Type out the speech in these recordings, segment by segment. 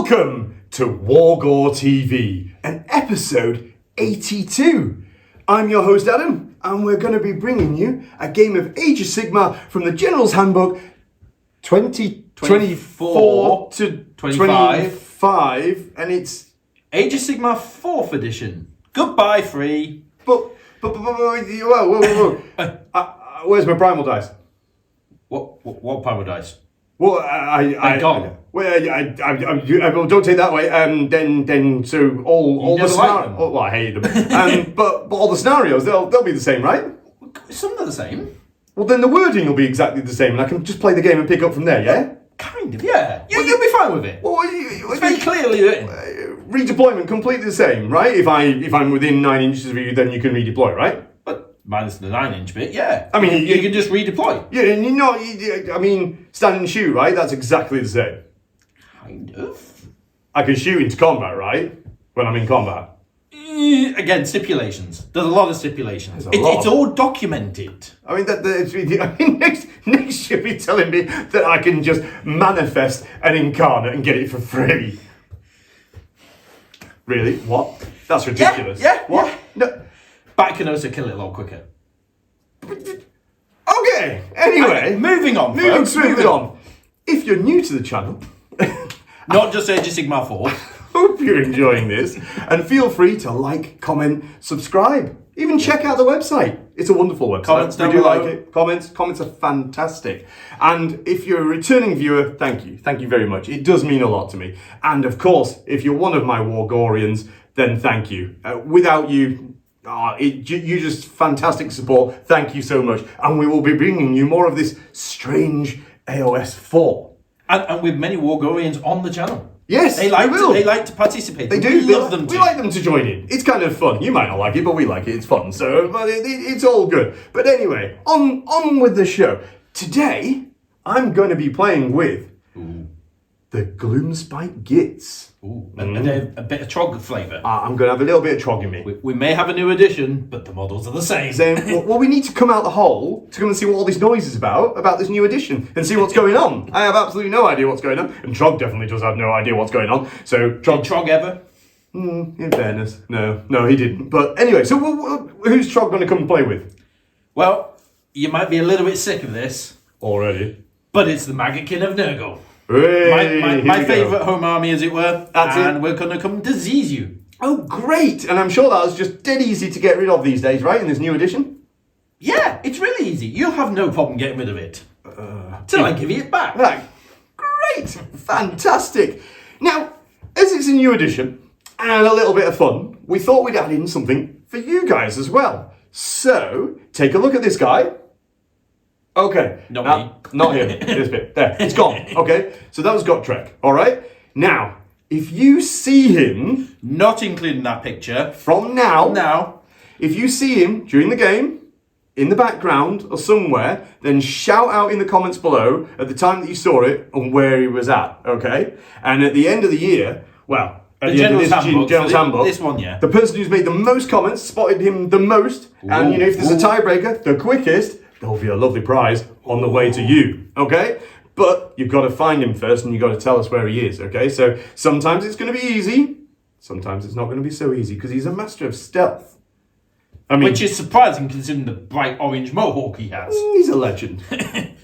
Welcome to WGTV, and episode 82. I'm your host Adam, and we're going to be bringing you a game of Age of Sigmar from the General's Handbook 2024 to 25, and it's Age of Sigmar 4th edition. Goodbye, free. Whoa. Where's my primal dice? What primal dice? Well, gone. Well, don't take that way. Then so all the scenarios. Oh, well, I hate them. But all the scenarios they'll be the same, right? Some are the same. Well, then the wording will be exactly the same, and I can just play the game and pick up from there. Yeah. Kind of, yeah. You'll be fine with it. Well, it's very clearly written. Redeployment completely the same, right? If I'm within 9 inches of you, then you can redeploy, right? Minus the 9-inch bit, yeah. I mean, you can just redeploy. Yeah, and stand and shoot, right? That's exactly the same. Kind of. I can shoot into combat, right? When I'm in combat. Again, stipulations. There's a lot of stipulations. It's all documented. I mean, next you'll be telling me that I can just manifest an incarnate and get it for free. Really? What? That's ridiculous. Yeah. What? Yeah. No. But I can also kill it a lot quicker. Okay, anyway. Moving on. If you're new to the channel... Not just Age of Sigmar 4. Hope you're enjoying this. And feel free to like, comment, subscribe. Even check out the website. It's a wonderful website. Comments down we do below. like it. Comments are fantastic. And if you're a returning viewer, thank you. Thank you very much. It does mean a lot to me. And of course, if you're one of my Wargorians, then thank you. Without you... you just fantastic support. Thank you so much. And we will be bringing you more of this strange AOS 4. And with many Wargorians on the channel. Yes, they like to participate. They do. We love them to. We like them to join in. It's kind of fun. You might not like it, but we like it. It's fun. So but it's all good. But anyway, on with the show. Today, I'm going to be playing with the Gloomspite Gitz. And a bit of trog flavour. I'm going to have a little bit of trog in me. We may have a new edition, but the models are the same. Well, we need to come out the hole to come and see what all this noise is about this new edition, and see what's going on. I have absolutely no idea what's going on, and Trog definitely does have no idea what's going on. So Did Trog ever? In fairness, no, he didn't. But anyway, so who's Trog going to come and play with? Well, you might be a little bit sick of this. Already. But it's the Maggotkin of Nurgle. Hey, my favourite home army, as it were. That's and it. We're going to come disease you. Oh, great. And I'm sure that was just dead easy to get rid of these days, right, in this new edition? Yeah, it's really easy. You'll have no problem getting rid of it. Till I give you it back. Right. Great. Fantastic. Now, as it's a new edition and a little bit of fun, we thought we'd add in something for you guys as well. So, take a look at this guy. Okay. Not me. Not him. This bit. There. It's gone. Okay. So that was GOTREK. All right. Now, if you see him... Not including that picture. From now. If you see him during the game, in the background or somewhere, then shout out in the comments below at the time that you saw it and where he was at. Okay. And at the end of the year, well... At the end of this General's Handbook, this one, yeah. The person who's made the most comments, spotted him the most, and if there's a tiebreaker, the quickest... There'll be a lovely prize on the way to you, okay? But you've got to find him first and you've got to tell us where he is, okay? So sometimes it's going to be easy, sometimes it's not going to be so easy because he's a master of stealth. Which is surprising considering the bright orange mohawk he has. He's a legend.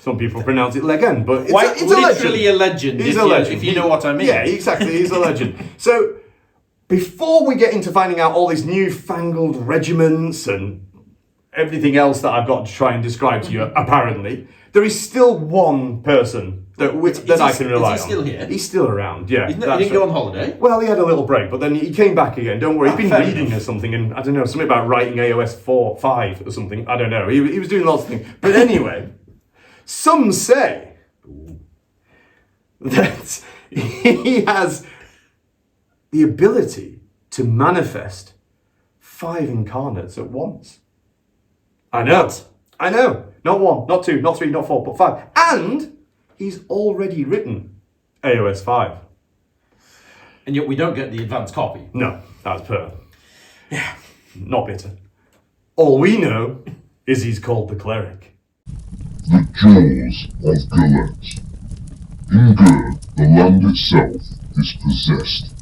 Some people pronounce it legend, but it's literally a legend. He's a legend. If you know what I mean. Yeah, exactly, he's a legend. So before we get into finding out all these newfangled regiments and everything else that I've got to try and describe to you, apparently, there is still one person that I can rely on. Is he still here? He's still around, yeah. He didn't go on holiday? Well, he had a little break, but then he came back again. Don't worry, he's been reading or something, and I don't know, something about writing AOS 5 or something. I don't know. He was doing lots of things. But anyway, some say that he has the ability to manifest 5 incarnates at once. I know. Not 1, not 2, not 3, not 4, but 5. And he's already written AOS 5. And yet we don't get the advanced copy. No, that's per. Yeah. Not bitter. All we know is he's called the Cleric. The Jaws of GOTREK. In Gur, the land itself, is possessed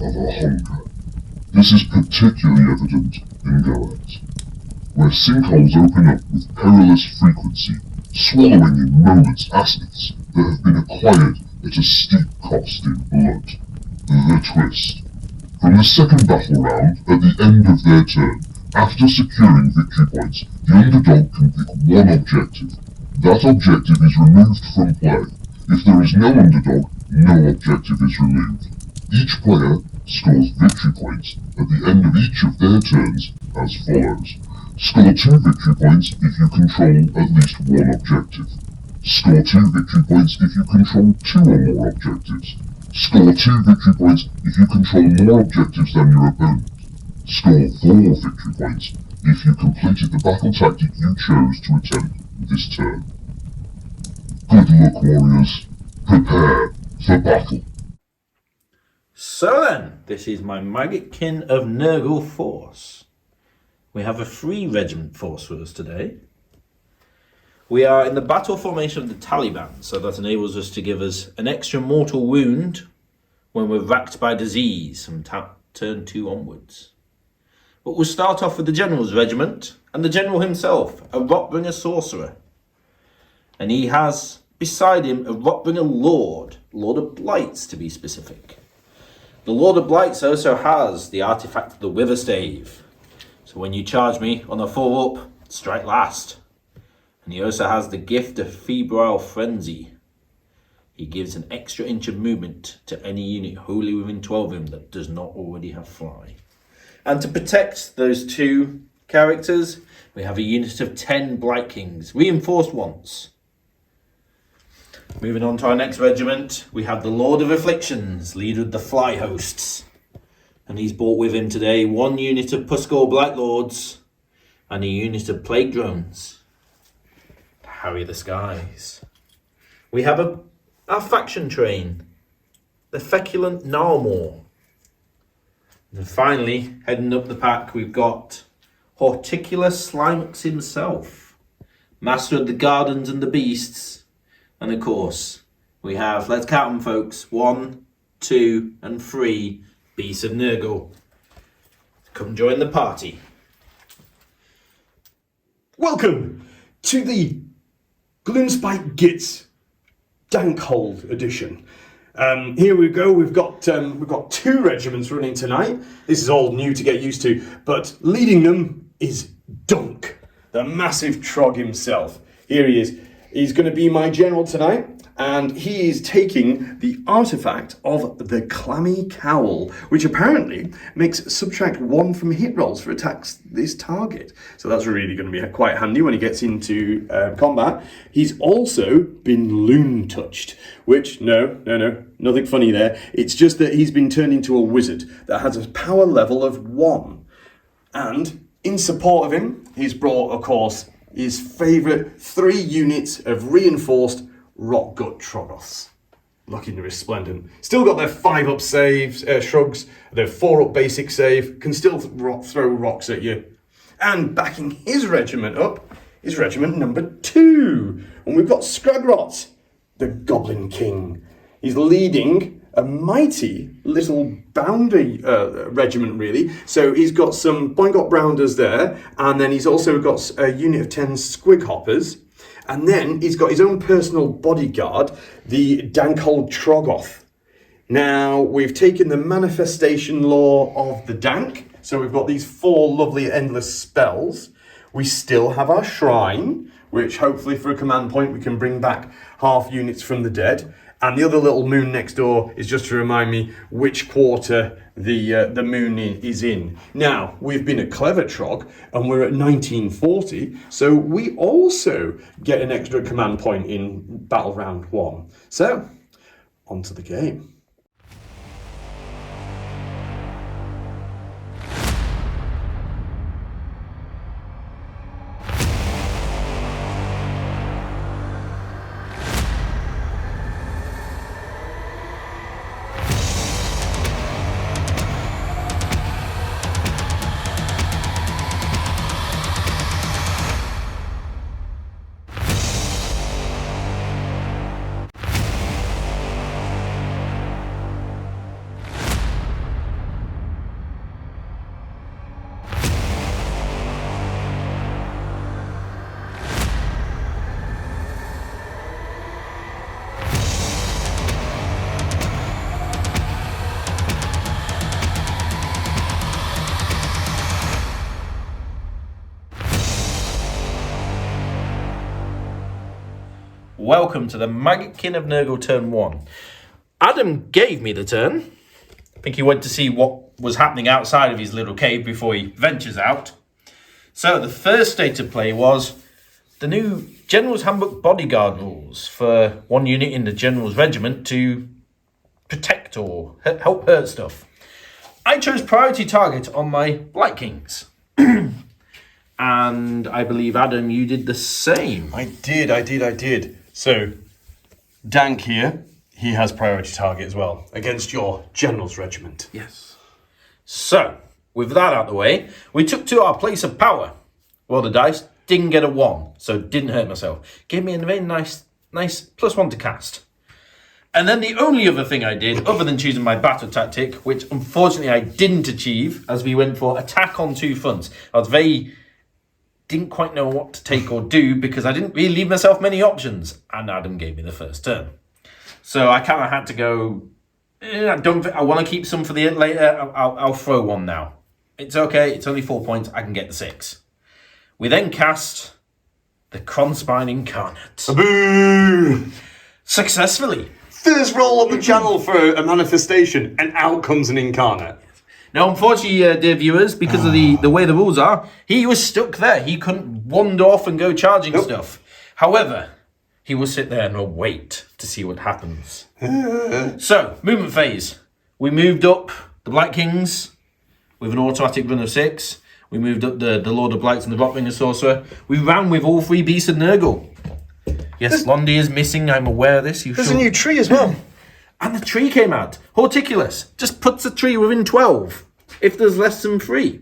of a hunger. This is particularly evident in Gallant, where sinkholes open up with perilous frequency, swallowing in moments assets that have been acquired at a steep cost in blood. The twist. From the second battle round, at the end of their turn, after securing victory points, the underdog can pick one objective. That objective is removed from play. If there is no underdog, no objective is removed. Each player scores victory points at the end of each of their turns as follows. Score 2 victory points if you control at least one objective. Score 2 victory points if you control 2 or more objectives. Score 2 victory points if you control more objectives than your opponent. Score 4 victory points if you completed the battle tactic you chose to attempt this turn. Good luck, warriors. Prepare for battle. So then, this is my Maggotkin of Nurgle force. We have a 3-regiment force for us today. We are in the battle formation of the Taliban, so that enables us to give us an extra mortal wound when we're racked by disease from turn 2 onwards. But we'll start off with the General's regiment, and the General himself, a Rotbringer sorcerer. And he has beside him a Rotbringer Lord of Blights to be specific. The Lord of Blights also has the artifact of the Witherstave. So when you charge me on a 4-up, strike last. And he also has the gift of Febrile Frenzy. He gives an extra inch of movement to any unit wholly within 12 of him that does not already have fly. And to protect those 2 characters, we have a unit of 10 Blight Kings, reinforced once. Moving on to our next regiment, we have the Lord of Afflictions, leader of the Fly Hosts. And he's brought with him today 1 unit of Puskor Blight Lords and a unit of Plague Drones to harry the skies. We have our faction train, the Feculent Gnarlmaw. And finally, heading up the pack, we've got Horticular Slimux himself, Master of the Gardens and the Beasts. And of course, we have, let's count them folks, 1, 2 and 3 Beasts of Nurgle. Come join the party. Welcome to the Gloomspite Gitz Dankhold edition. Here we go. We've got 2 regiments running tonight. This is all new to get used to, but leading them is Dunk, the massive trog himself. Here he is. He's going to be my general tonight, and he is taking the artifact of the Clammy Cowl, which apparently makes subtract 1 from hit rolls for attacks this target. So that's really going to be quite handy when he gets into combat. He's also been loon touched, which, no, nothing funny there. It's just that he's been turned into a wizard that has a power level of 1. And in support of him, he's brought, of course, his favourite 3 units of reinforced Rockgut Troggoths. Looking resplendent. Still got their 5-up saves, shrugs, their 4-up basic save, can still throw rocks at you. And backing his regiment up is regiment number 2. And we've got Scragrot, the Goblin King. He's leading a mighty little bounty regiment, really. So he's got some Boingot Brounders there, and then he's also got a unit of 10 Squig Hoppers, and then he's got his own personal bodyguard, the Dankhold Troggoth. Now, we've taken the manifestation law of the Dank, so we've got these 4 lovely endless spells. We still have our shrine, which hopefully for a command point we can bring back half units from the dead. And the other little moon next door is just to remind me which quarter the moon is in. Now, we've been a clever trog, and we're at 1940, so we also get an extra command point in battle round 1. So, on to the game. welcome to the Maggotkin of Nurgle turn 1. Adam gave me the turn. I think he went to see what was happening outside of his little cave before he ventures out. So the first state of play was the new General's Handbook Bodyguard rules for one unit in the General's Regiment to protect or help hurt stuff. I chose priority target on my Blight Kings. And I believe, Adam, you did the same. I did. So, Dank here, he has priority target as well, against your General's Regiment. Yes. So, with that out of the way, we took to our place of power. Well, the dice didn't get a 1, so didn't hurt myself. Gave me a very nice +1 to cast. And then the only other thing I did, other than choosing my battle tactic, which unfortunately I didn't achieve, as we went for attack on 2 fronts. Didn't quite know what to take or do because I didn't really leave myself many options, and Adam gave me the first turn. So I kind of had to go, I want to keep some for the later, I'll throw one now. It's okay, it's only 4 points, I can get the 6. We then cast the Cronspine Incarnate. Boo! Successfully. First roll on the channel for a manifestation, and out comes an incarnate. Now, unfortunately, dear viewers, because of the way the rules are, he was stuck there. He couldn't wander off and go charging stuff. However, he will sit there and wait to see what happens. So, movement phase. We moved up the Blight Kings with an automatic run of 6. We moved up the Lord of Blights and the Rotbringer Sorcerer. We ran with all 3 beasts of Nurgle. Yes, Londi is missing. I'm aware of this. There's a new tree as well. And the tree came out. Horticulus just puts a tree within 12 if there's less than 3.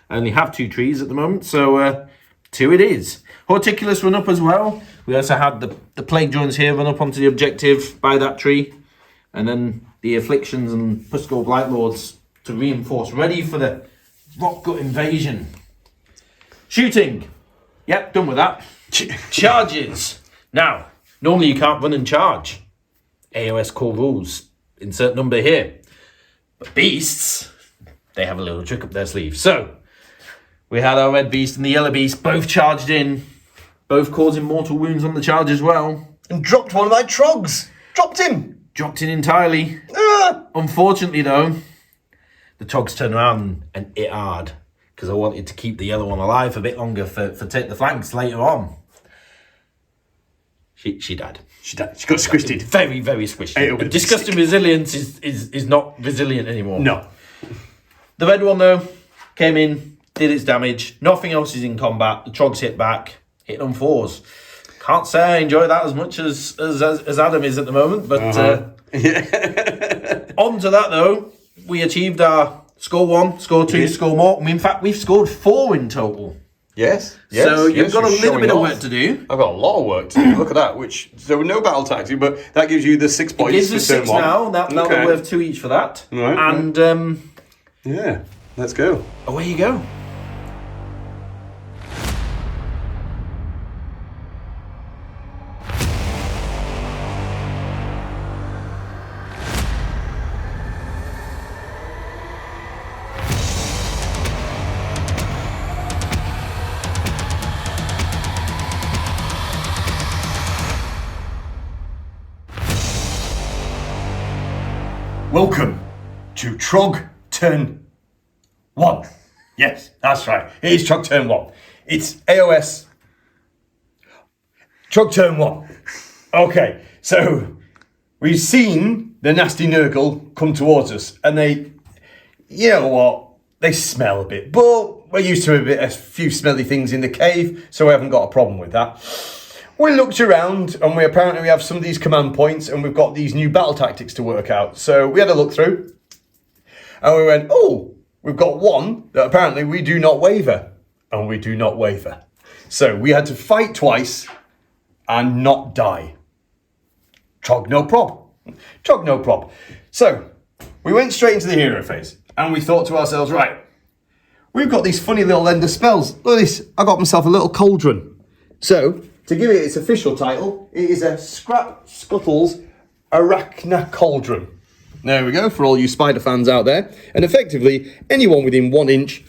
I only have 2 trees at the moment, so 2 it is. Horticulus run up as well. We also had the Plague Drones here run up onto the objective by that tree. And then the Afflictions and Puskull Blight Lords to reinforce, ready for the Rockgut invasion. Shooting. Yep, done with that. Charges. Now, normally you can't run and charge. AOS core rules, insert number here. But beasts, they have a little trick up their sleeve. So, we had our red beast and the yellow beast both charged in, both causing mortal wounds on the charge as well. And dropped one of my troggs. Dropped him. Dropped in entirely. Unfortunately though, the trogs turned around and hit hard, because I wanted to keep the yellow one alive a bit longer for take the flanks later on. She died. She got squished. Very, very squishy. Disgusting resilience is not resilient anymore. No. The red one, though, came in, did its damage. Nothing else is in combat. The trogs hit back, hit on 4s. Can't say I enjoy that as much as Adam is at the moment, but on to that, though, we achieved our score 1, score 2, score more. In fact, we've scored 4 in total. Yes. So you've got a little bit of work to do. I've got a lot of work to do. Look at that. So no battle tactic, but that gives you the 6 points. It gives us 6 now. Now we're worth 2 each for that. Right. And yeah, let's go. Away you go. Welcome to Trog Turn 1. Yes, that's right. It is Trog Turn 1. It's AOS Trog Turn 1. Okay, so we've seen the nasty Nurgle come towards us, and they, you know what, they smell a bit, but we're used to a few smelly things in the cave, so we haven't got a problem with that. We looked around, and we apparently have some of these command points, and we've got these new battle tactics to work out. So we had a look through, and we went, oh, we've got one that apparently we do not waver, and we do not waver. So we had to fight twice and not die. Trog no prob. Trog no prob. So we went straight into the hero phase, and we thought to ourselves, right, we've got these funny little ender spells. Look at this. I got myself a little cauldron. So to give it its official title, it is a Scrap Scuttles Arachna Cauldron. There we go, for all you spider fans out there. And effectively, anyone within 1 inch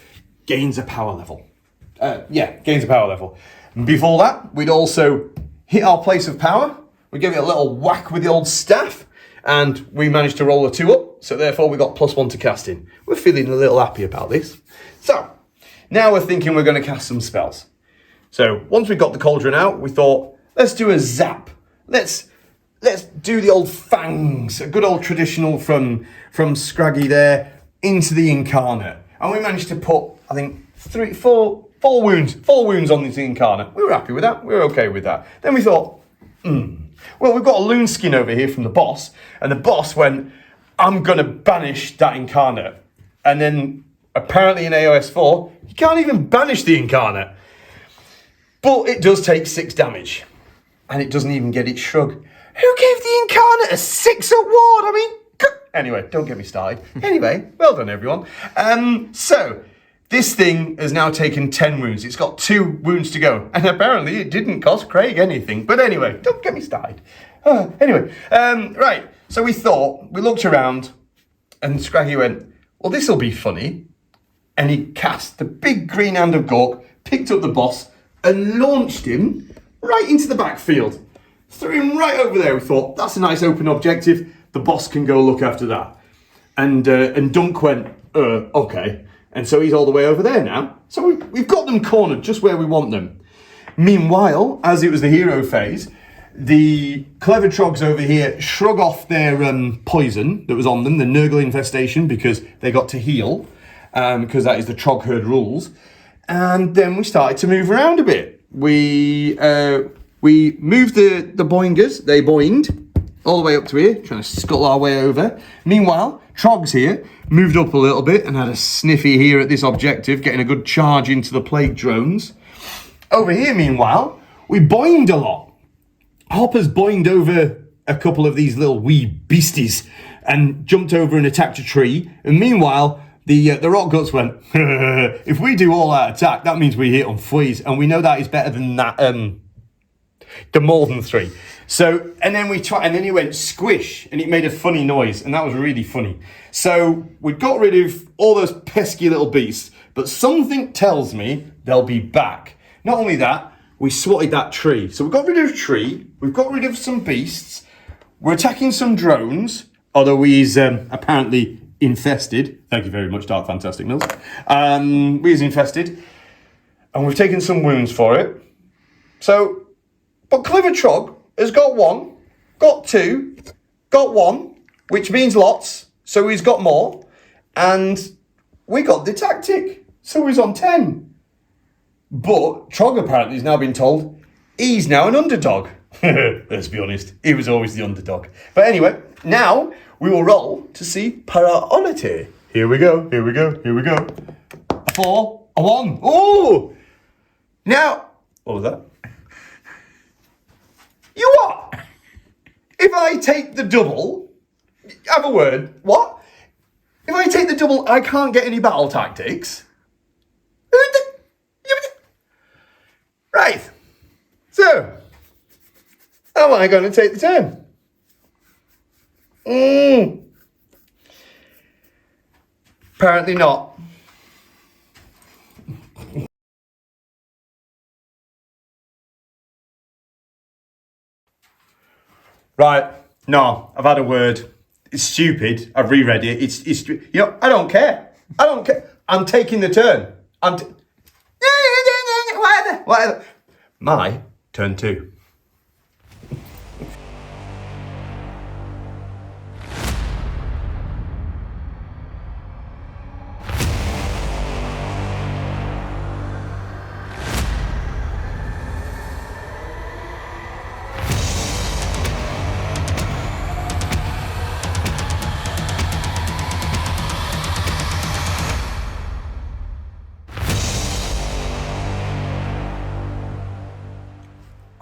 gains a power level. Gains a power level. Before that, we'd also hit our place of power We gave it a little whack with the old staff, and we managed to roll a 2 up, so therefore we got +1 to casting. We're feeling a little happy about this. So, now we're thinking we're going to cast some spells. So, once we got the cauldron out, we thought, let's do a zap. Let's do the old fangs, a good old traditional from Scraggy there, into the incarnate. And we managed to put, I think, 4 wounds on this incarnate. We were happy with that. We were okay with that. Then we thought, well, we've got a loon skin over here from the boss, and the boss went, I'm going to banish that incarnate. And then, apparently in AOS 4, you can't even banish the incarnate. But it does take 6 damage, and it doesn't even get its shrug. Who gave the incarnate a 6 at ward? I mean, anyway, don't get me started. Anyway, well done, everyone. So, this thing has now taken 10 wounds. It's got 2 wounds to go. And apparently it didn't cost Craig anything. But anyway, don't get me started. Right. So we looked around, and Scraggy went, well, this'll be funny. And he cast the big green hand of Gork, picked up the boss, and launched him right into the backfield. Threw him right over there. We thought, that's a nice open objective. The boss can go look after that. And Dunk went, okay. And so he's all the way over there now. So we've got them cornered just where we want them. Meanwhile, as it was the hero phase, the clever trogs over here shrug off their poison that was on them, the Nurgle infestation, because they got to heal, because that is the trog herd rules. And then we started to move around a bit. We moved the boingers. They boinged all the way up to here, trying to scuttle our way over. Meanwhile, Trogs here moved up a little bit and had a sniffy here at this objective, getting a good charge into the plague drones. Over here, meanwhile, we boinged a lot. Hopper's boinged over a couple of these little wee beasties and jumped over and attacked a tree. And meanwhile, the rock guts went, if we do all that attack, that means we hit on freeze, and we know that is better than that, the more than 3. So, and then he went squish, and it made a funny noise, and that was really funny. So, we got rid of all those pesky little beasts, but something tells me they'll be back. Not only that, we swatted that tree. So we got rid of a tree, we've got rid of some beasts, we're attacking some drones, although he's apparently infested. Thank you very much, Dark Fantastic Mills. He's infested, and we've taken some wounds for it. So, but Clever Trog has got 1, got 2, got 1, which means lots, so he's got more, and we got the tactic, so he's on 10. But Trog apparently has now been told he's now an underdog. Let's be honest, he was always the underdog. But anyway, now we will roll to see priority. Here we go. A 4, a 1. Oh! Now, what was that? You what? If I take the double, have a word. What? If I take the double, I can't get any battle tactics. Right. So, how am I going to take the turn? Apparently not. Right. No, I've had a word. It's stupid. I've reread it. It's you know, I don't care. I'm taking the turn. Whatever. My turn 2.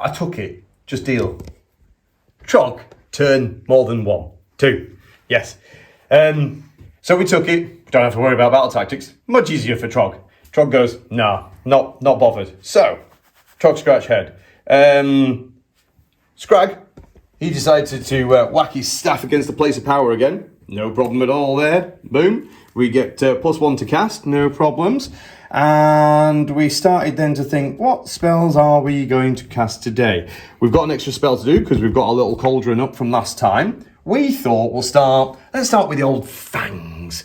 I took it. Just deal. Trog, turn more than 1. 2. Yes. So we took it. We don't have to worry about battle tactics. Much easier for Trog. Trog goes, nah, not bothered. So, Trog scratch head. Scrag, he decided to whack his staff against the place of power again. No problem at all there. Boom. We get +1 to cast, no problems. And we started then to think, what spells are we going to cast today? We've got an extra spell to do because we've got a little cauldron up from last time. We thought let's start with the old fangs.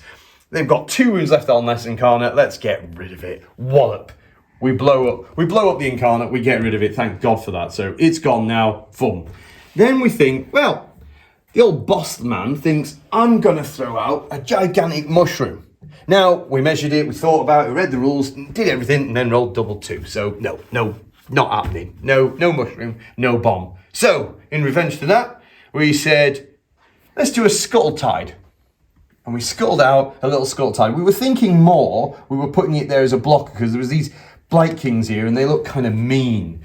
They've got 2 wounds left on this incarnate. Let's get rid of it. Wallop. We blow up the incarnate, we get rid of it. Thank God for that. So it's gone now. Fun. Then we think, well, the old boss man thinks, I'm going to throw out a gigantic mushroom. Now, we measured it, we thought about it, read the rules, did everything, and then rolled double 2. So, no, not happening. No mushroom, no bomb. So, in revenge to that, we said, let's do a scuttle tide. And we sculled out a little scuttle tide. We were thinking more, we were putting it there as a blocker, because there was these Blight Kings here, and they look kind of mean.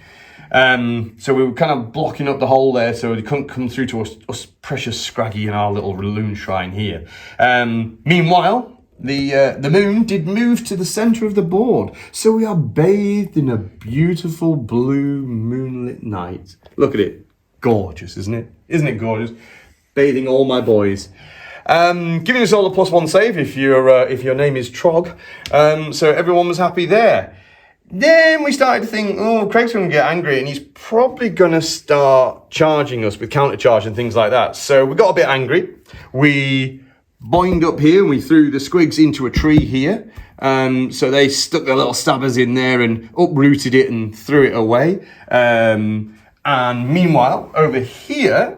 So we were kind of blocking up the hole there so they couldn't come through to us precious Scraggy in our little Raloon shrine here. Meanwhile, the moon did move to the centre of the board. So we are bathed in a beautiful blue moonlit night. Look at it. Gorgeous, isn't it? Isn't it gorgeous? Bathing all my boys. Giving us all a +1 save if your name is Trog. So everyone was happy there. Then we started to think, oh, Craig's going to get angry and he's probably going to start charging us with counter charge and things like that. So we got a bit angry. We boinged up here and we threw the squigs into a tree here. So they stuck their little stabbers in there and uprooted it and threw it away. And meanwhile, over here,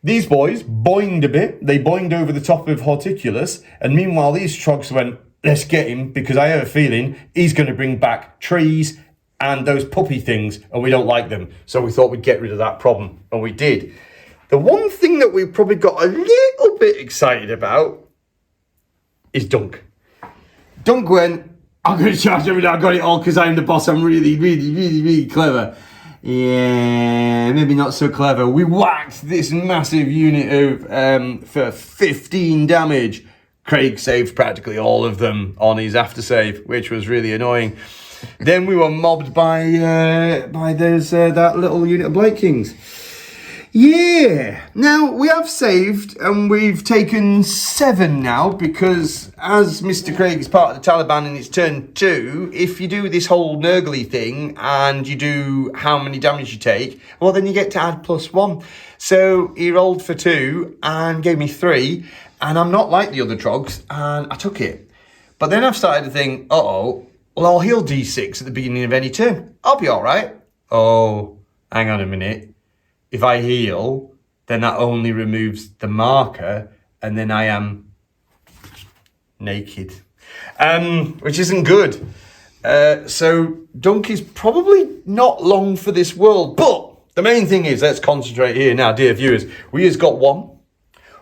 these boys boinged a bit. They boinged over the top of Horticulus. And meanwhile, these trogs went, let's get him, because I have a feeling he's going to bring back trees and those puppy things, and we don't like them. So we thought we'd get rid of that problem, and we did. The one thing that we probably got a little bit excited about is Dunk. Dunk went, I'm going to charge everything, I got it all because I'm the boss, I'm really clever. Yeah, maybe not so clever. We whacked this massive unit of for 15 damage. Craig saved practically all of them on his after save, which was really annoying. Then we were mobbed by that little unit of Blight Kings. Yeah. Now we have saved and we've taken 7 now because as Mr. Craig is part of the Taliban and it's turn 2, if you do this whole Nurgle thing and you do how many damage you take, well then you get to add +1. So he rolled for 2 and gave me 3. And I'm not like the other trogs, and I took it. But then I've started to think, well, I'll heal D6 at the beginning of any turn. I'll be all right. Oh, hang on a minute. If I heal, then that only removes the marker, and then I am naked, which isn't good. So Dunk is probably not long for this world. But the main thing is, let's concentrate here now, dear viewers. We has got 1.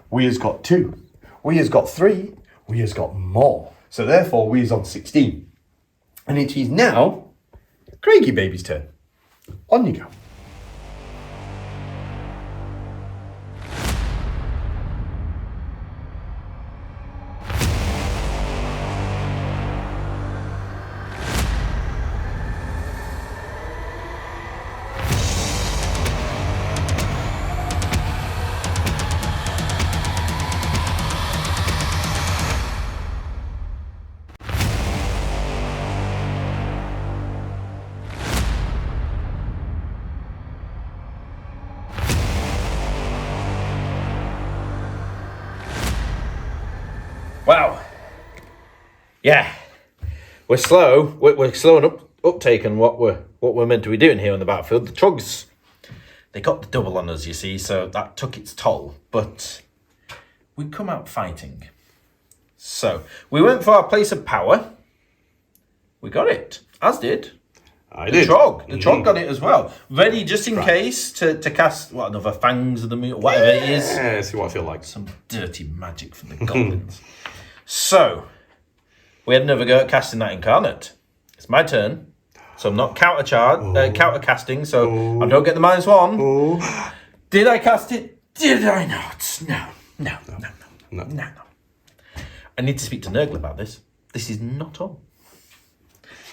We has got 2. We has got 3. We has got more. So therefore, we is on 16. And it is now Craigie Baby's turn. On you go. Wow. Yeah. We're slow. We're slow and uptake on what we're meant to be doing here on the battlefield. The trogs, they got the double on us, you see, so that took its toll. But we come out fighting. So we went for our place of power. We got it, as did the Trog. The Trog got it as well. Ready just in case to cast, another Fangs of the Moon, whatever it is. Yeah, see what I feel like. Some dirty magic from the goblins. So, we had another go at casting that incarnate. It's my turn. So I'm not counter casting, so I don't get the -1. Oh. Did I cast it? Did I not? No. I need to speak to Nurgle about this. This is not on.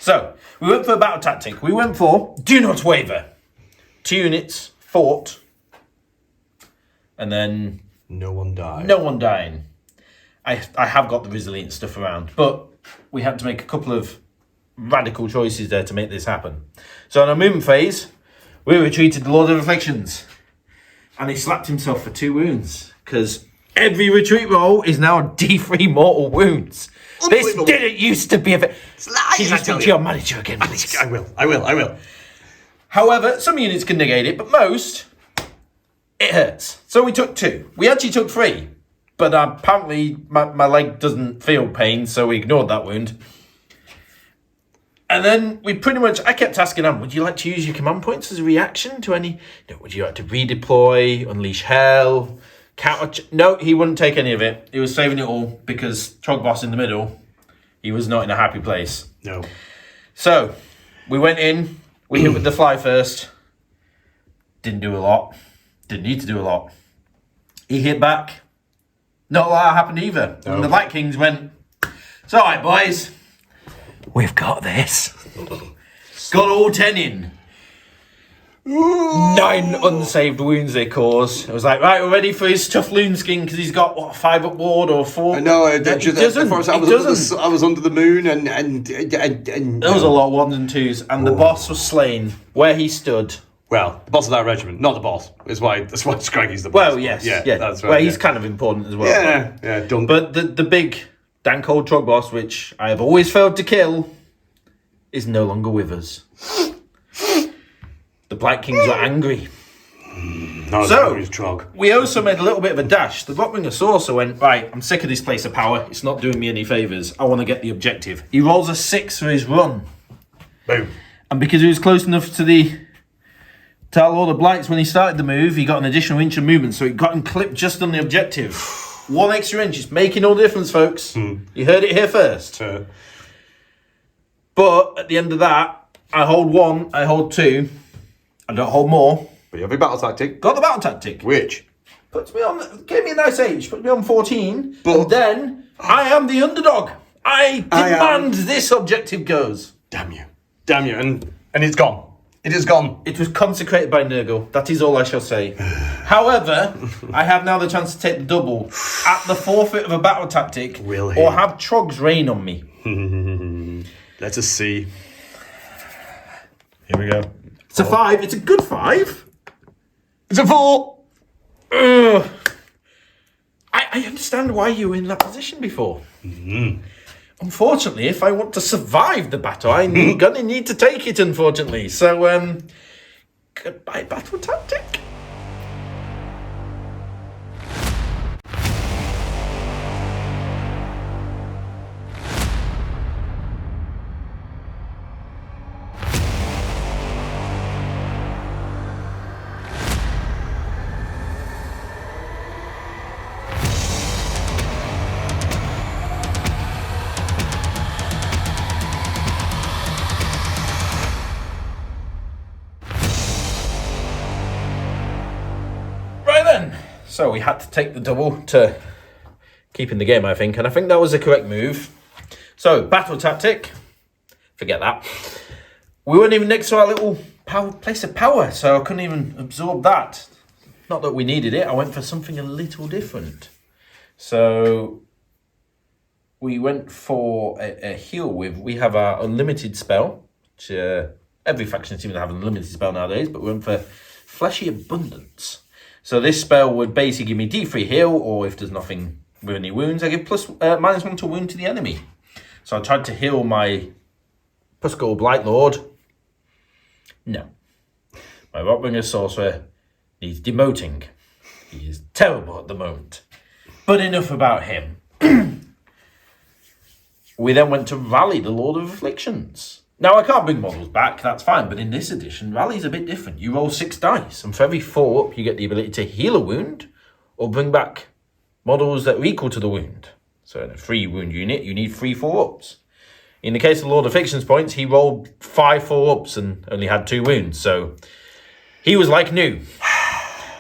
So, we went for a battle tactic. We went for do not waver. 2 units, fought, and then no one died. No one dying. I have got the resilient stuff around, but we had to make a couple of radical choices there to make this happen. So in our movement phase, we retreated the Lord of Afflictions, and he slapped himself for 2 wounds because every retreat roll is now D3 mortal wounds. This didn't used to be a bit. Can you speak to your manager again, please? I will. However, some units can negate it, but most, it hurts. So we took 2. We actually took 3, but apparently my leg doesn't feel pain, so we ignored that wound. And then I kept asking him, would you like to use your command points as a reaction to any, would you like to redeploy, unleash hell, counter? No, he wouldn't take any of it. He was saving it all because Trog Boss in the middle, he was not in a happy place. No. So we went in, we hit with the fly first. Didn't do a lot. Didn't need to do a lot. He hit back. Not a lot happened either. No. And the Light Kings went, it's all right, boys. We've got this. Got all 10 in. 9 unsaved wounds they cause. I was like, right, we're ready for his tough loon skin because he's got, what, 5 up ward or 4? No, I was under the moon and there was a lot of 1s and 2s, and the boss was slain where he stood. Well, the boss of that regiment, not the boss. That's why Scraggy's the boss. Well, yes, yeah, that's right. Well, he's kind of important as well. Yeah, done. But the big dank old Trog boss, which I have always failed to kill, is no longer with us. The Black Kings were angry. So, Trog. We also made a little bit of a dash. The Rotbringer Sorcerer went, right, I'm sick of this place of power. It's not doing me any favours. I want to get the objective. He rolls a 6 for his run. Boom. And because he was close enough to our Lord of Blights when he started the move, he got an additional inch of movement, so he got him clipped just on the objective. 1 extra inch is making all the difference, folks. You heard it here first. But at the end of that, I hold 1, I hold 2, I don't hold more. But you have a battle tactic. Got the battle tactic. Which? Puts me on, gave me a nice age, put me on 14, but and then I am the underdog. I demand this objective goes. Damn you. And it's gone. It is gone. It was consecrated by Nurgle. That is all I shall say. However, I have now the chance to take the double at the forfeit of a battle tactic, or have Troggs rain on me. Let us see. Here we go. It's a 5. It's a good 5. It's a 4. I understand why you were in that position before. Unfortunately, if I want to survive the battle, I'm gonna need to take it, unfortunately. So, goodbye, battle tactic. So we had to take the double to keep in the game, I think. And I think that was the correct move. So, battle tactic. Forget that. We weren't even next to our little place of power, so I couldn't even absorb that. Not that we needed it. I went for something a little different. So, we went for a heal with. We have our unlimited spell, which every faction seems to have an unlimited spell nowadays, but we went for Fleshy Abundance. So this spell would basically give me D3 heal, or if there's nothing with any wounds, I give -1 to wound to the enemy. So I tried to heal my Puskull Blight Lord. No. My Rotbringer Sorcerer needs demoting. He is terrible at the moment. But enough about him. We then went to rally the Lord of Afflictions. Now, I can't bring models back, that's fine, but in this edition, Rally's a bit different. You roll 6 dice, and for every 4 up, you get the ability to heal a wound, or bring back models that are equal to the wound. So in a 3 wound unit, you need 3 4-ups. In the case of Lord of Fiction's points, he rolled 5 4-ups and only had 2 wounds, so he was like new.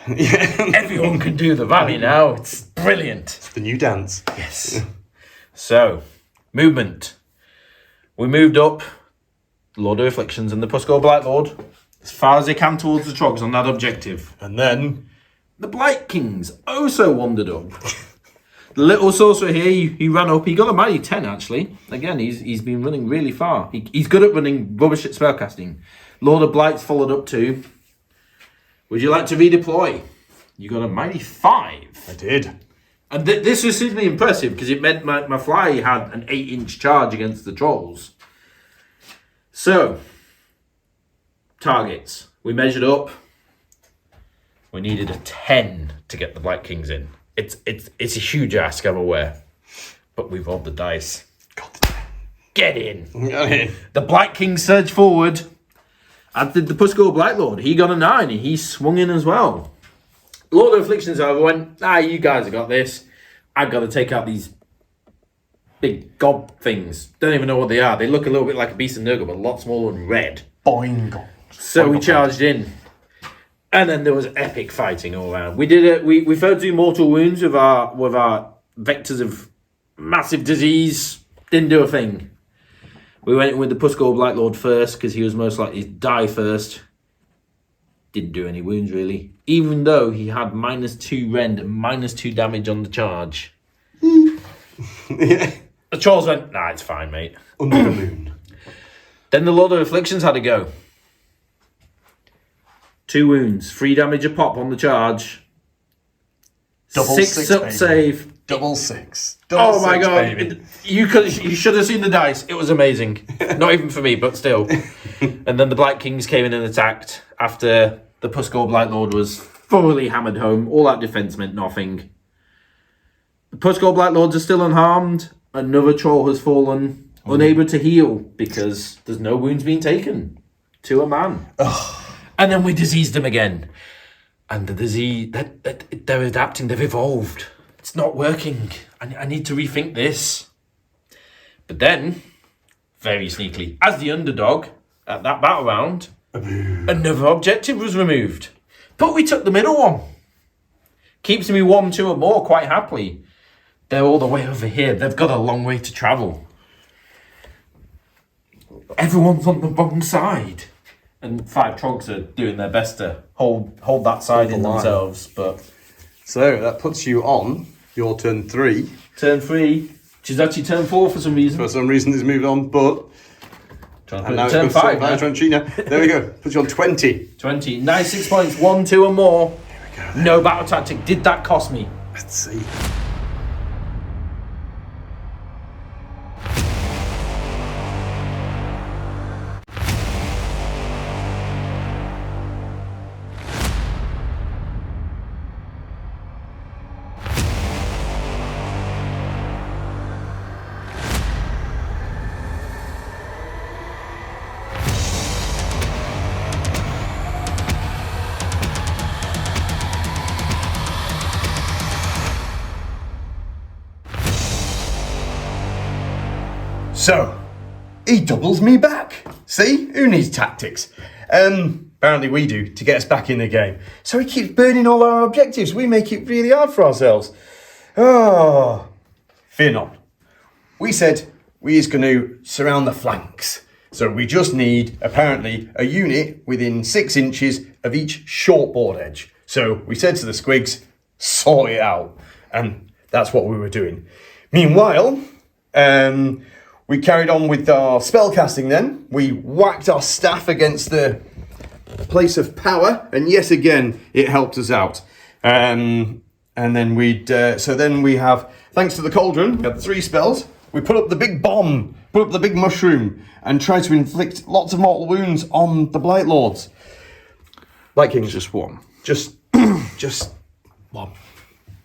Everyone can do the Rally now, it's brilliant. It's the new dance. Yes. So, movement. We moved up Lord of Afflictions and the Puskull Blight Lord as far as they can towards the Troggs on that objective. And then the Blight Kings also wandered up The little sorcerer here, he ran up. He got a mighty 10, actually. Again, he's been running really far. He's good at running rubbish at spellcasting. Lord of Blight's followed up too. Would you like to redeploy? You got a mighty 5. I did. And this was simply impressive because it meant my fly had an 8-inch charge against the trolls. So, targets. We measured up. We needed a 10 to get the Black Kings in. It's a huge ask, I'm aware. But we rolled the dice. Get in. The Black Kings surged forward. As did the Puskor Black Lord. He got a 9 and he swung in as well. Lord of Afflictions, however, went, you guys have got this. I've got to take out these big gob things. Don't even know what they are. They look a little bit like a beast of Nurgle, but a lot smaller and red. Boing. So we charged in. And then there was epic fighting all around. We did it. We fell to mortal wounds with our vectors of massive disease. Didn't do a thing. We went in with the Puskor Black Lord first because he was most likely to die first. Didn't do any wounds really. Even though he had -2 rend and -2 damage on the charge. Yeah. The trolls went, nah, it's fine, mate. Under the moon. Then the Lord of Afflictions had to go. 2 wounds, 3 damage a pop on the charge. Double 6 up baby. save. Double 6. Oh my six, god! baby. You should have seen the dice. It was amazing. Not even for me, but still. And then the Black Kings came in and attacked after the Puskor Blight Lord was thoroughly hammered home. All that defense meant nothing. The Puskor Blight Lords are still unharmed. Another troll has fallen, unable to heal because there's no wounds being taken to a man. And then we diseased them again. And the disease, they're adapting, they've evolved. It's not working. I need to rethink this. But then, very sneakily, as the underdog at that battle round, another objective was removed. But we took the middle one. Keeps me 1, 2 or more quite happily. They're all the way over here. They've got a long way to travel. Everyone's on the wrong side. And 5 trogs are doing their best to hold that side in themselves. But So that puts you on your turn 3. turn 3, which is actually turn 4 for some reason. For some reason it's moved on, but... And now Turn it's got 5 now. Tranchina. There we go. Puts you on 20. 20. 96 points. 1, 2 or more. There we go. No battle tactic. Did that cost me? Let's see. So, he doubles me back. See? Who needs tactics? Apparently we do, to get us back in the game. So he keeps burning all our objectives. We make it really hard for ourselves. Oh, fear not. We said we is going to surround the flanks. So we just need, apparently, a unit within 6 inches of each short board edge. So we said to the squigs, sort it out. And that's what we were doing. Meanwhile, we carried on with our spellcasting then. We whacked our staff against the place of power. And yes, again, it helped us out. And then so then we have, thanks to the cauldron, we had 3 spells. We put up the big bomb, put up the big mushroom, and tried to inflict lots of mortal wounds on the Blight Lords. Blight Kings. Just 1. Just one.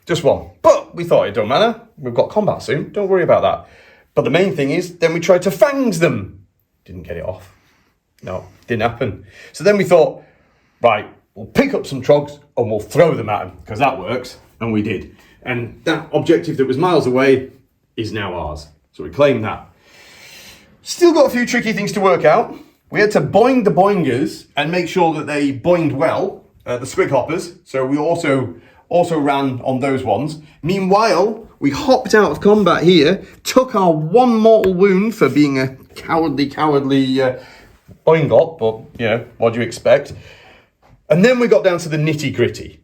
Just one. But we thought it don't matter. We've got combat soon. Don't worry about that. But the main thing is, then we tried to fangs them. Didn't get it off. No, didn't happen. So then we thought, right, we'll pick up some trogs and we'll throw them at them, because that works. And we did. And that objective that was miles away is now ours. So we claimed that. Still got a few tricky things to work out. We had to boing the boingers and make sure that they boinged well, the squig hoppers. So we also ran on those ones. Meanwhile, we hopped out of combat here, took our 1 mortal wound for being a cowardly boingot, but, you know, what do you expect? And then we got down to the nitty-gritty.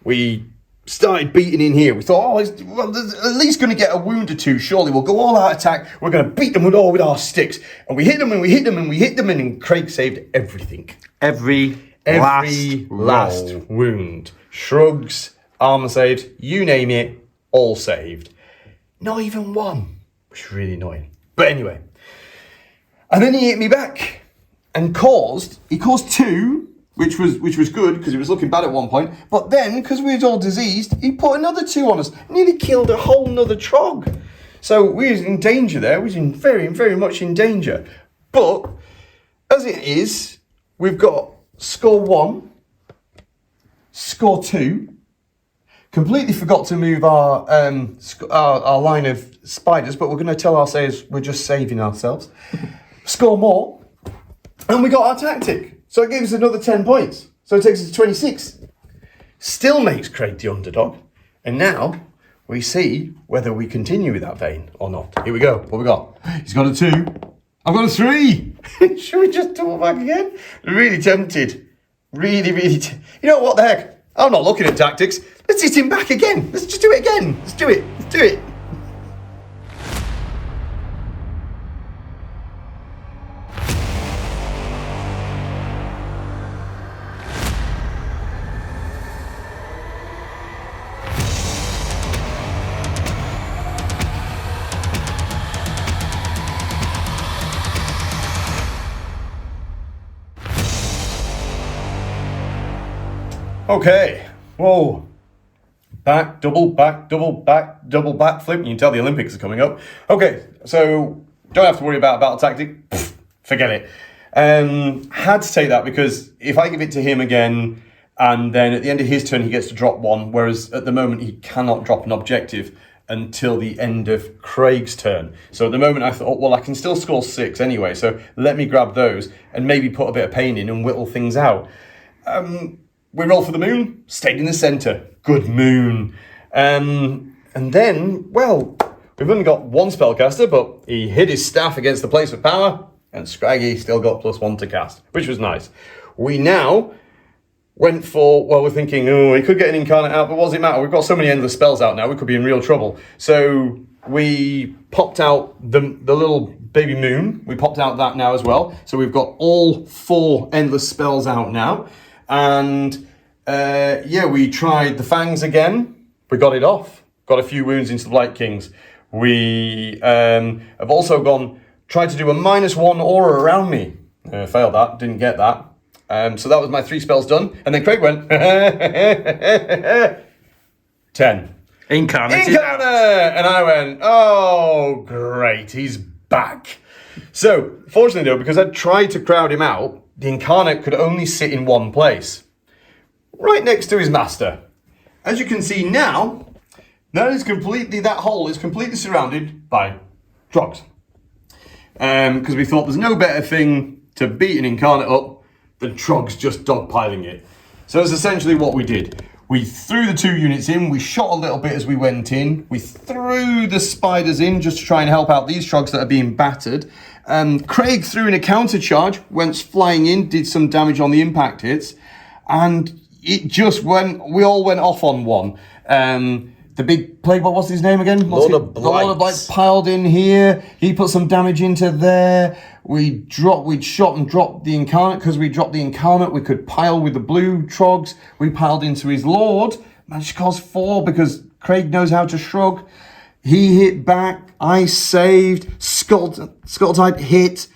We started beating in here. We thought, there's at least going to get a wound or two. Surely we'll go all out attack. We're going to beat them with our sticks. And we hit them and we hit them and we hit them. And Craig saved everything. Every last wound. Shrugs, armor saves, you name it, all saved. Not even one, which is really annoying. But anyway. And then he hit me back and caused 2, which was good because it was looking bad at one point. But then, because we was all diseased, he put another 2 on us. Nearly killed a whole nother trog. So we was in danger there. We was in very, very much in danger. But as it is, we've got score 1, score 2. Completely forgot to move our line of spiders, but we're going to tell our sayers we're just saving ourselves. Score more, and we got our tactic. So it gives us another 10 points. So it takes us to 26. Still makes Craig the underdog. And now we see whether we continue with that vein or not. Here we go. What we got? He's got a 2. I've got a 3. Should we just double back again? Really tempted. Really. You know what the heck? I'm not looking at tactics. Let's hit him back again. Let's just do it again. Let's do it. Okay. Whoa. Back, double back, flip. You can tell the Olympics are coming up. Okay, so don't have to worry about battle tactic. Pfft, forget it. Had to take that because if I give it to him again, and then at the end of his turn he gets to drop 1, whereas at the moment he cannot drop an objective until the end of Craig's turn. So at the moment I thought, well, I can still score 6 anyway, so let me grab those and maybe put a bit of pain in and whittle things out. We roll for the moon, stayed in the centre. Good moon. And then, well, we've only got 1 spellcaster, but he hit his staff against the place of power, and Scraggy still got +1 to cast, which was nice. We now went for, well, we're thinking, he could get an incarnate out, but what does it matter? We've got so many endless spells out now, we could be in real trouble. So we popped out the little baby moon. We popped out that now as well. So we've got all 4 endless spells out now. And we tried the fangs again. We got it off. Got a few wounds into the Blight Kings. We have also tried to do a -1 aura around me. Failed that, didn't get that. So that was my 3 spells done. And then Craig went, 10. Incarnate! And I went, oh, great, he's back. So, fortunately though, because I tried to crowd him out, the Incarnate could only sit in one place, right next to his master. As you can see now, that hole is completely surrounded by troggs. Because we thought there's no better thing to beat an Incarnate up than troggs just dogpiling it. So that's essentially what we did. We threw the 2 units in, we shot a little bit as we went in, we threw the spiders in just to try and help out these troggs that are being battered. Craig threw in a counter charge, went flying in, did some damage on the impact hits, and we all went off on one. The big plague, what was his name again? Lord of Blight. The Lord of Blight piled in here. He put some damage into there. We'd shot and dropped the Incarnate. Because we dropped the Incarnate, we could pile with the blue trogs. We piled into his Lord. Managed to cause 4 because Craig knows how to shrug. He hit back. I saved. Skulltide hit.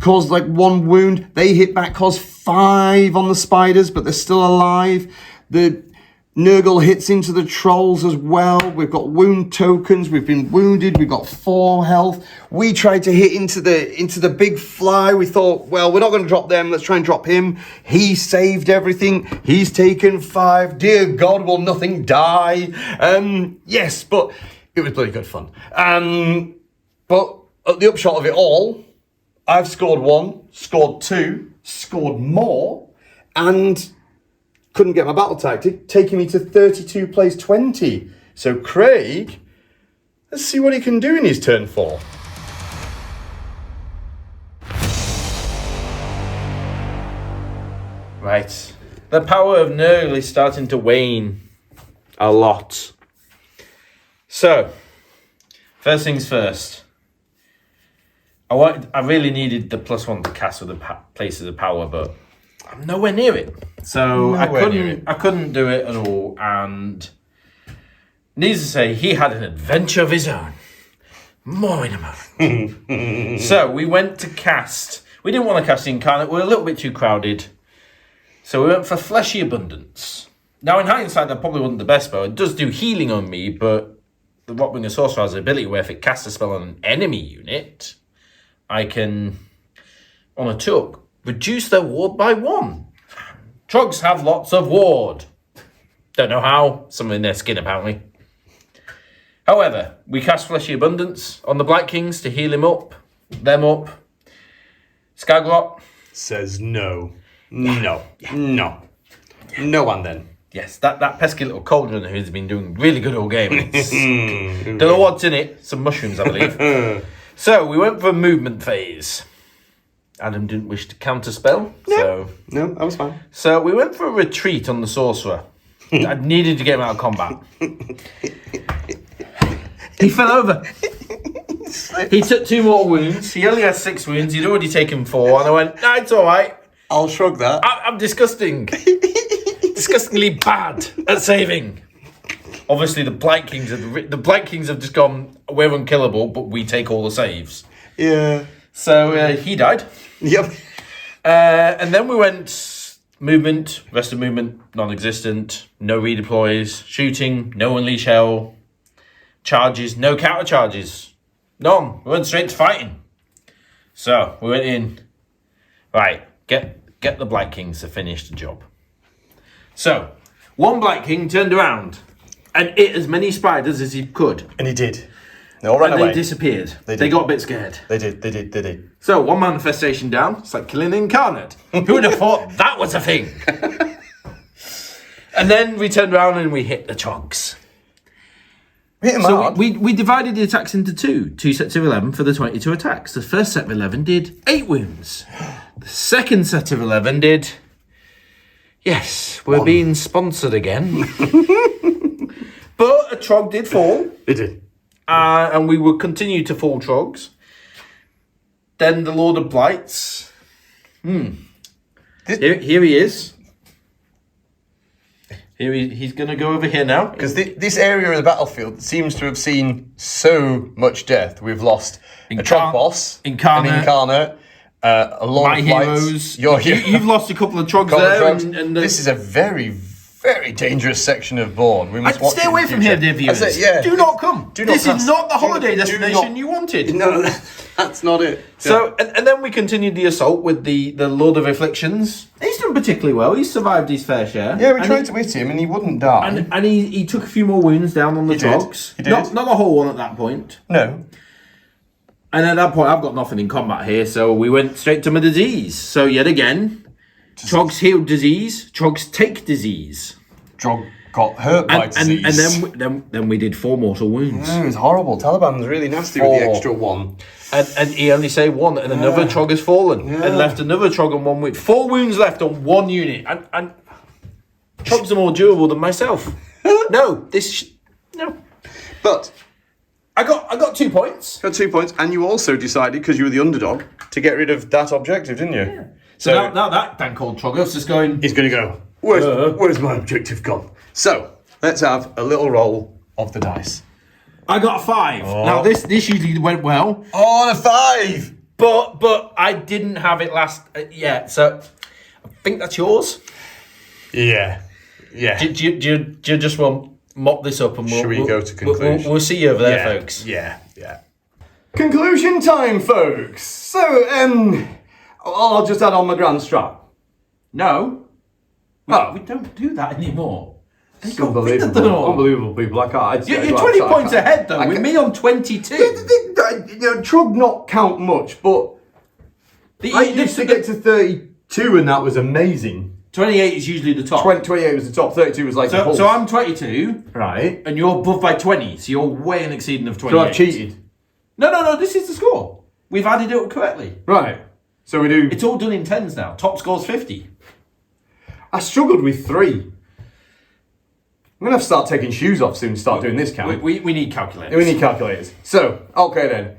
Caused 1 wound. They hit back, caused 5 on the spiders, but they're still alive. The Nurgle hits into the trolls as well. We've got wound tokens. We've been wounded. We've got 4 health. We tried to hit into the big fly. We thought, well, we're not going to drop them. Let's try and drop him. He saved everything. He's taken 5. Dear God, will nothing die? Yes, but it was bloody good fun. But at the upshot of it all, I've scored 1, scored 2, scored more, and couldn't get my battle tactic, taking me to 32 plays 20. So Craig, let's see what he can do in his turn 4. Right. The power of Nurgle is starting to wane. A lot. So, first things first. I really needed the +1 to cast with the Places of Power, but I'm nowhere near it. So I couldn't do it at all. And needless to say, he had an adventure of his own. More in a moment. So we went to cast. We didn't want to cast Incarnate. We were a little bit too crowded. So we went for Fleshy Abundance. Now, in hindsight, that probably wasn't the best spell. It does do healing on me, but the Rotbringer Sorcerer has the ability where if it casts a spell on an enemy unit, I can, on a took, reduce their ward by 1. Troggs have lots of ward. Don't know how. Something in their skin, apparently. However, we cast Fleshy Abundance on the Blight Kings to heal them up. Skagrot says no. No. And then. Yes, that pesky little cauldron who's been doing really good all game. Don't know what's in it. Some mushrooms, I believe. So, we went for a movement phase. Adam didn't wish to counterspell. No, that was fine. So, we went for a retreat on the Sorcerer. I needed to get him out of combat. He fell over. He took 2 more wounds. He only had 6 wounds. He'd already taken 4. And I went, nah, it's all right. I'll shrug that. I'm disgusting. Disgustingly bad at saving. Obviously, the Blight Kings have just gone, we're unkillable, but we take all the saves. Yeah. So he died. Yep. And then we went movement, rest of movement, non-existent, no redeploys, shooting, no unleash hell, charges, no counter charges, none. We went straight to fighting. So we went in. Right, get the Blight Kings to finish the job. So, one Blight King turned around and ate as many spiders as he could. And he did. They all ran away. They disappeared. They got a bit scared. They did. So, 1 manifestation down. It's like killing an Incarnate. Who would have thought that was a thing? And then we turned around and we hit the troggs. Hit them hard. We divided the attacks into 2 sets of 11 for the 22 attacks. The first set of 11 did 8 wounds. The second set of 11 did... Yes, we're being sponsored again. But a trog did fall. It did. And we will continue to fall trogs. Then the Lord of Blights. Here he is. He's going to go over here now. Because this area of the battlefield seems to have seen so much death. We've lost a trog boss, Incarnate. an Incarnate, a Lord of Blights. You've lost a couple of trogs there. And this is a very, very dangerous section of board. We must watch stay away from here, dear viewers. Do not come. This is not the holiday destination you wanted. No, that's not it. So, and then we continued the assault with the Lord of Afflictions. He's done particularly well. He's survived his fair share. Yeah, we tried to hit him and he wouldn't die. And he took a few more wounds down on the trogs. He did. Not the whole one at that point. No. And at that point, I've got nothing in combat here, so we went straight to my disease. So yet again, trogs heal disease, trogs take disease. Trog got hurt by disease. And then we did 4 mortal wounds. It was horrible. Taliban's really nasty with the extra 1. And he only saved 1, and another trog has fallen. And left another trog on 1 wound. 4 wounds left on 1 unit. And trogs are more durable than myself. No. But... I got 2 points. Got 2 points, and you also decided, because you were the underdog, to get rid of that objective, didn't you? Yeah. So now that dank old Troggos is going... He's going to go, where's my objective gone? So, let's have a little roll of the dice. I got a 5. Oh. Now, this usually went well. Oh, a 5! But I didn't have it last... yeah, so I think that's yours. Yeah. Do you just want... mop this up and should we go to conclusion? We'll see you over there, folks. Yeah. Conclusion time, folks. So, I'll just add on my grand strat. No. We don't do that anymore. It's unbelievable people. I can't. You're 20 points ahead, though, with me on 22. Trog not count much, but I used to get to 32 and that was amazing. 28 is usually the top. 28 was the top, 32 was like the pulse. So I'm 22. Right. And you're above by 20, so you're way in exceeding of 28. So I've cheated? No, this is the score. We've added it up correctly. Right. So we do... It's all done in tens now. Top score's 50. I struggled with 3. I'm gonna have to start taking shoes off soon. Start doing this count. We need calculators. We need calculators. So okay then.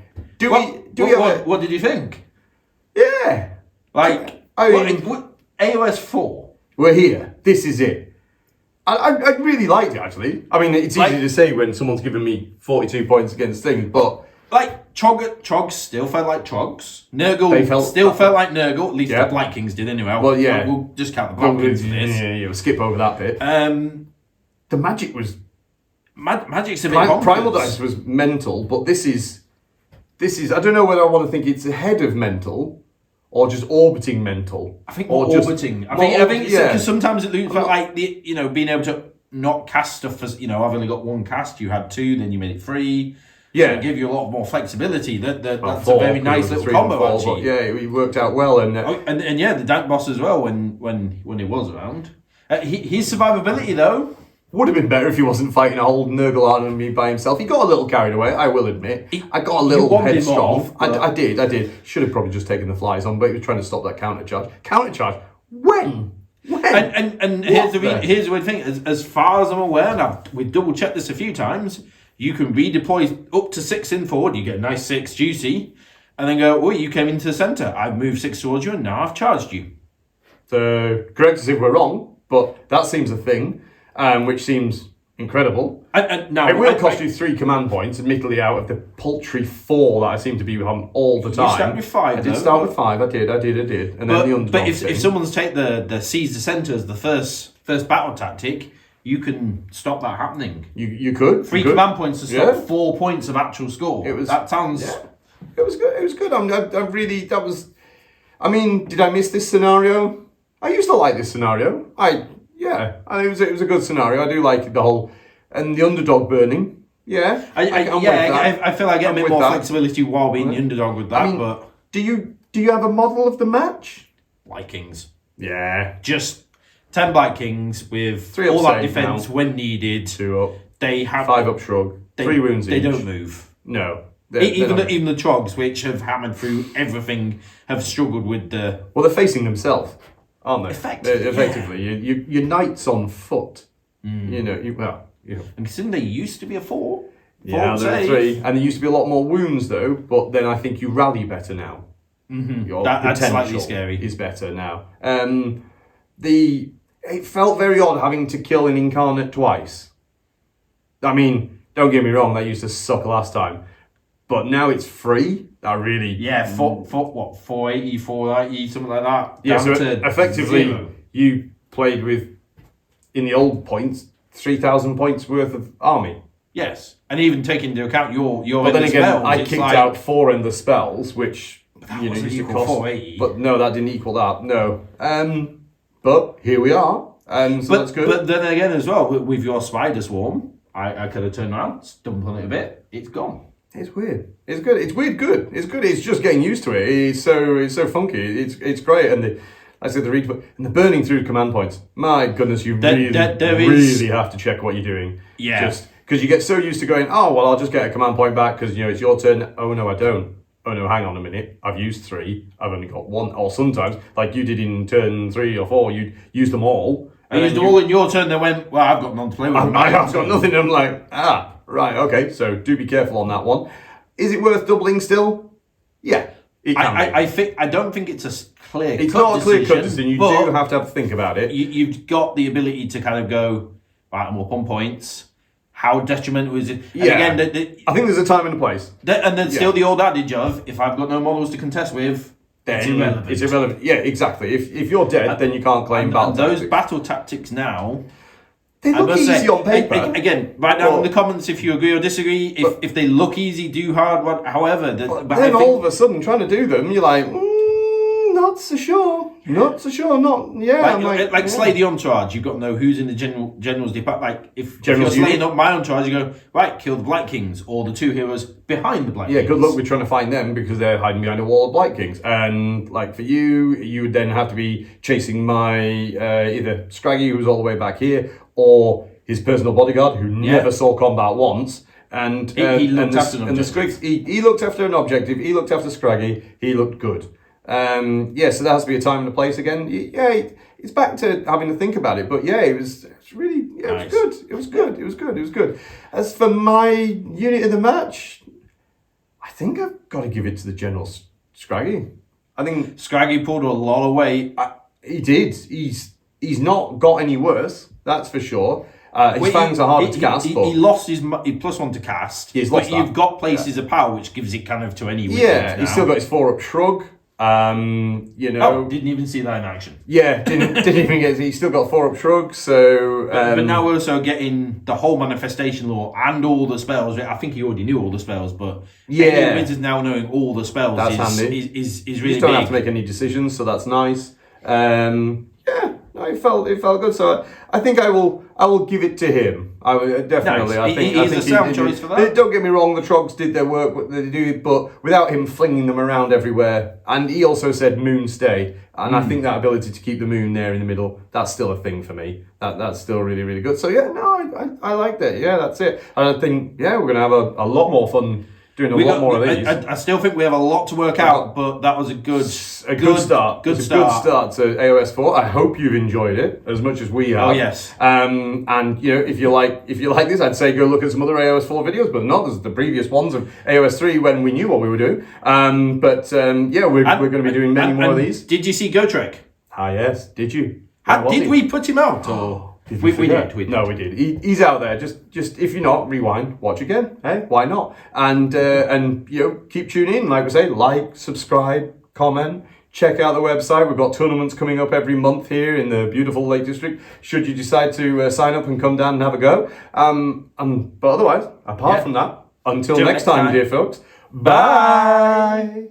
What did you think? Yeah. Like, I mean, AOS 4. we're here. This is it. I really liked it actually. I mean, it's easy to say when someone's given me 42 points against things, but like troggs still felt like troggs. Nurgle felt like Nurgle. At least the Blight Kings did anyway. Well, yeah. We'll just count the Blight Kings for this. Yeah, we'll skip over that bit. The magic was magic's a bit Primal Dice was mental, but this is I don't know whether I want to think it's ahead of mental or just orbiting mental. I think orbiting. I think because sometimes it felt like being able to not cast stuff as I've only got one cast. You had two, then you made it 3. Yeah, so it gave you a lot more flexibility. That's a very nice little combo actually. Yeah, it worked out well, and the Dank Boss as well when it was around. His survivability though. Would have been better if he wasn't fighting a whole Nurgle army by himself. He got a little carried away, I will admit. I got a little headstrong. I did. Should have probably just taken the flies on, but he was trying to stop that countercharge. Countercharge? When? And here's the weird thing. As far as I'm aware, and we've double checked this a few times, you can redeploy up to 6 in forward. You get a nice 6 juicy, and then go, you came into the centre. I've moved 6 towards you, and now I've charged you. So, correct us if we're wrong, but that seems a thing. Which seems incredible. Now, it will cost you 3 command points, admittedly out of the paltry 4 that I seem to be on all the time. You start with 5, I did start with 5, I did. And then the underdog But if someone's take the seize the centre as the first battle tactic, you can stop that happening. You could. 3 command points to stop 4 points of actual score. That sounds... Yeah. It was good. It was good. I mean, did I miss this scenario? I used to like this scenario. Yeah, and it was a good scenario. I do like the whole and the underdog burning. Yeah, I feel I get a bit more flexibility while being the underdog with that. I mean, but do you have a model of the match? Blight Kings. Yeah, just 10 Blight Kings with 3 all that defense when needed. 2 up. They have 5 up shrug. 3 wounds. They don't move. No. Even the Troggs, which have hammered through everything, have struggled with the. Well, they're facing themselves. Aren't they? Effectively. Your knight's on foot. And considering they used to be a 4. Yeah, they're 3. And there used to be a lot more wounds though, but then I think you rally better now. Mm-hmm. That's slightly scary. Is better now. It felt very odd having to kill an incarnate twice. I mean, don't get me wrong, that used to suck last time. But now it's free. That really... Yeah, 480, 490, something like that. Yeah, so effectively, 0. You played with, in the old points, 3,000 points worth of army. Yes, and even taking into account your but then again, spells, I kicked out 4 in the spells, which used to cost 480. But no, that didn't equal that. No. But here we are, and so that's good. But then again, as well, with your spider swarm, I could have turned around, stumped on it a bit. It's gone. It's weird. It's good. It's weird. Good. It's good. It's just getting used to it. It's so funky. It's great. And the burning through command points. My goodness, you really have to check what you're doing. Yeah. Just because you get so used to going, oh well, I'll just get a command point back because it's your turn. Oh no, I don't. Oh no, hang on a minute. I've used 3. I've only got 1. Or sometimes, like you did in turn 3 or 4, you'd use them all. And used them all in your turn. They went, well, I've got none to play with. I've got nothing. I'm like, right, okay, so do be careful on that one. Is it worth doubling still? Yeah, it can be. I don't think it's a clear. It's not a clear cut decision. You do have to think about it. You've got the ability to kind of go, right, I'm up on points. How detrimental is it? Yeah. And again, I think there's a time and a place. And then still the old adage of, if I've got no models to contest with, then it's irrelevant. Yeah, exactly. If you're dead, then you can't claim battle tactics. Those battle tactics now... They look easy on paper. Again, write down in the comments if you agree or disagree. If they look easy, do hard one. However, all of a sudden trying to do them, you're like, not so sure. Not so sure. Not yeah. Slay the entourage. You've got to know who's in the general's department. Like if you're slaying up my entourage, you go right, kill the Blight Kings or the 2 heroes behind the Blight Kings. Yeah, good luck with trying to find them because they're hiding behind a wall of Blight Kings. And like for you would then have to be chasing my either Scraggy, who's all the way back here, or his personal bodyguard, who never saw combat once. And he looked after an objective. He looked after an objective. He looked after Scraggy. He looked good. So there has to be a time and a place again. Yeah, it's back to having to think about it. But yeah, it's really Yeah, it was good. It was good. As for my unit of the match, I think I've got to give it to the General Scraggy. I think Scraggy pulled a lot of weight. he did. He's not got any worse, that's for sure. His fangs are harder to cast. He lost his +1 to cast. He's but lost you've that. got places of power, which gives it kind of to any wizard Yeah, now. he's still got his 4-up shrug. You know. Oh, didn't even see that in action. Yeah, didn't even get. He's still got 4-up shrug. So, But now we're also getting the whole manifestation law and all the spells. I think he already knew all the spells, but yeah, wizards now knowing all the spells that's is handy. is You really just don't big. have to make any decisions, so that's nice. Yeah, no, it felt good. So I think I will give it to him. I would definitely. Nice. I think He's I think a sound did choice it. for that. Don't get me wrong. The Troggs did their work, what they do, but without him flinging them around everywhere. And he also said moon stay, and I think that ability to keep the moon there in the middle, that's still a thing for me. That's still really, really good. So yeah, no, I liked it. Yeah, that's it. And I think we're gonna have a lot more fun doing a lot more of these. I still think we have a lot to work out, but that was a good start. Good start to AOS 4. I hope you've enjoyed it as much as we have. Oh yes. And if you like this, I'd say go look at some other AOS 4 videos, but not there's the previous ones of AOS 3 when we knew what we were doing. We're going to be doing many more of these. Did you see GOTREK? Ah yes, did you? Did we put him out? Or? We did. No, we did. He's out there. Just if you're not, rewind, watch again. Hey, why not? And keep tuning in. Like we say, like, subscribe, comment. Check out the website. We've got tournaments coming up every month here in the beautiful Lake District. Should you decide to sign up and come down and have a go. But otherwise, apart from that, until next time, dear folks. Bye.